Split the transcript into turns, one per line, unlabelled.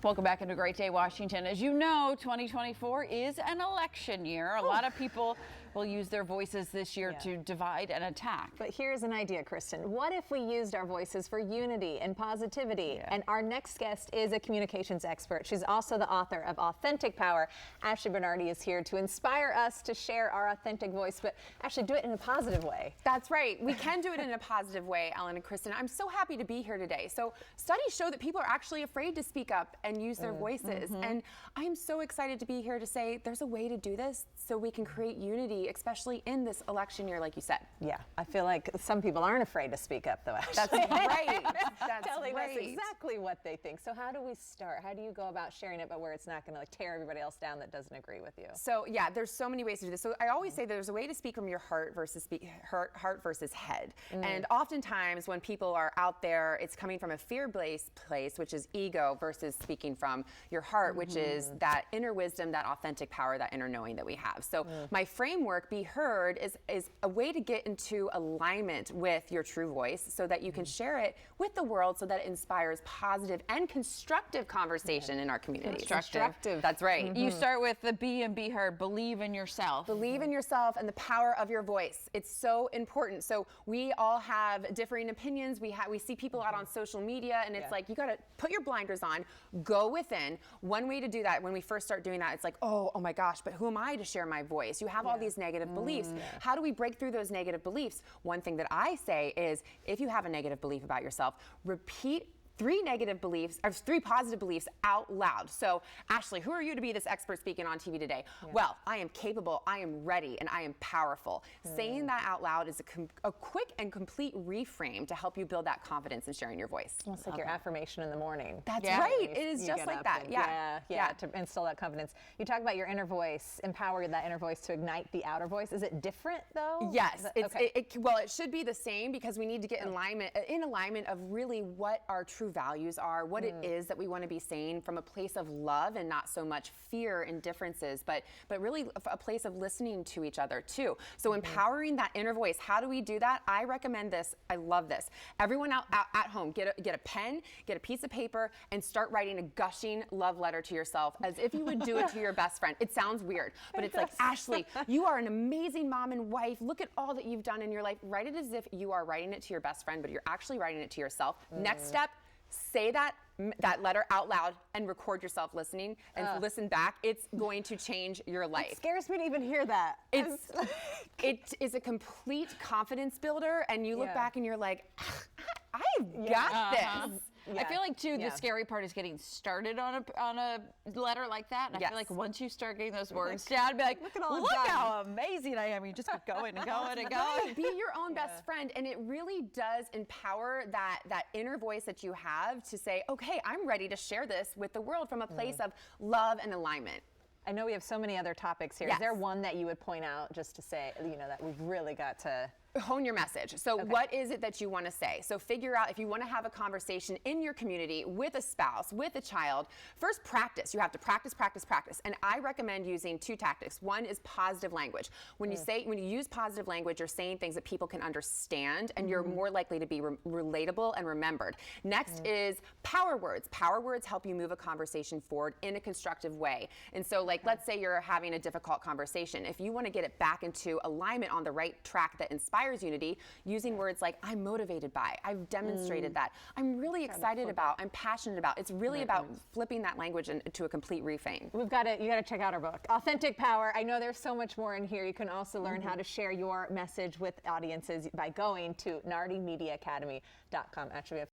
Welcome back into Great Day, Washington. As you know, 2024 is an election year. A lot of people will use their voices this year to divide and attack.
But here's an idea, Kristen. What if we used our voices for unity and positivity? And our next guest is a communications expert. She's also the author of Authentic Power. Ashley Bernardi is here to inspire us to share our authentic voice, but actually do it in a positive way.
That's right. We can do it in a positive way, Ellen and Kristen. I'm so happy to be here today. So studies show that people are actually afraid to speak up and use their voices. And I'm so excited to be here to say there's a way to do this so we can create unity, especially in this election year, like you said.
Yeah, I feel like some people aren't afraid to speak up, though, actually.
That's right. That's
telling
right.
us exactly what they think. So how do we start? How do you go about sharing it, but where it's not going to like tear everybody else down that doesn't agree with you?
So yeah, there's so many ways to do this. So I always say there's a way to speak from your heart versus heart versus head. And oftentimes when people are out there, it's coming from a fear-based place, which is ego, versus speaking from your heart, which is that inner wisdom, that authentic power, that inner knowing that we have. So my framework, Be Heard, is a way to get into alignment with your true voice so that you can share it with the world so that it inspires positive and constructive conversation in our community.
Constructive.
That's right.
You start with the be and be heard. Believe in yourself.
Believe in yourself and the power of your voice. It's so important. So we all have differing opinions. We see people out on social media, and it's like, you got to put your blinders on, go within. One way to do that, when we first start doing that, it's like, oh my gosh, but who am I to share my voice? You have all these negative beliefs. How do we break through those negative beliefs? One thing that I say is, if you have a negative belief about yourself, repeat three positive beliefs out loud. So, Ashley, who are you to be this expert speaking on TV today? Well, I am capable, I am ready, and I am powerful. Saying that out loud is a quick and complete reframe to help you build that confidence in sharing your voice.
It's like your affirmation in the morning.
That's right. It is just like that.
To instill that confidence. You talk about your inner voice, empower that inner voice to ignite the outer voice. Is it different though?
Yes. Well, it should be the same, because we need to get in alignment of really what our true values are, what it is that we want to be saying from a place of love and not so much fear and differences, but really a place of listening to each other too. So empowering that inner voice. How do we do that? I recommend this. I love this. Everyone out at home, get a pen, get a piece of paper, and start writing a gushing love letter to yourself as if you would do it to your best friend. It sounds weird, but it's like, Ashley, you are an amazing mom and wife. Look at all that you've done in your life. Write it as if you are writing it to your best friend, but you're actually writing it to yourself. Next step, say that letter out loud and record yourself listening and listen back. It's going to change your life.
It scares me to even hear that.
It is a complete confidence builder, and you look back and you're like, I've got this.
I feel like too, the scary part is getting started on a letter like that. And I feel like once you start getting those words down, be like, look how amazing I am. You just keep going and going and going.
Be your own best friend, and it really does empower that inner voice that you have to say, okay, I'm ready to share this with the world from a place of love and alignment.
I know we have so many other topics here. Is there one that you would point out just to say, that we've really got to
hone your message? So what is it that you want to say? So figure out, if you want to have a conversation in your community with a spouse, with a child, first practice. You have to practice. And I recommend using two tactics. One is positive language. When you use positive language, you're saying things that people can understand, and you're more likely to be relatable and remembered. Next is power words. Power words help you move a conversation forward in a constructive way. And so, like, let's say you're having a difficult conversation. If you want to get it back into alignment on the right track that inspires unity, using words like, I'm motivated by, I've demonstrated that, I'm really excited about, I'm passionate about. It's really about flipping that language into a complete reframe.
You got to check out our book, Authentic Power. I know there's so much more in here. You can also learn how to share your message with audiences by going to nardimediaacademy.com. Actually, we have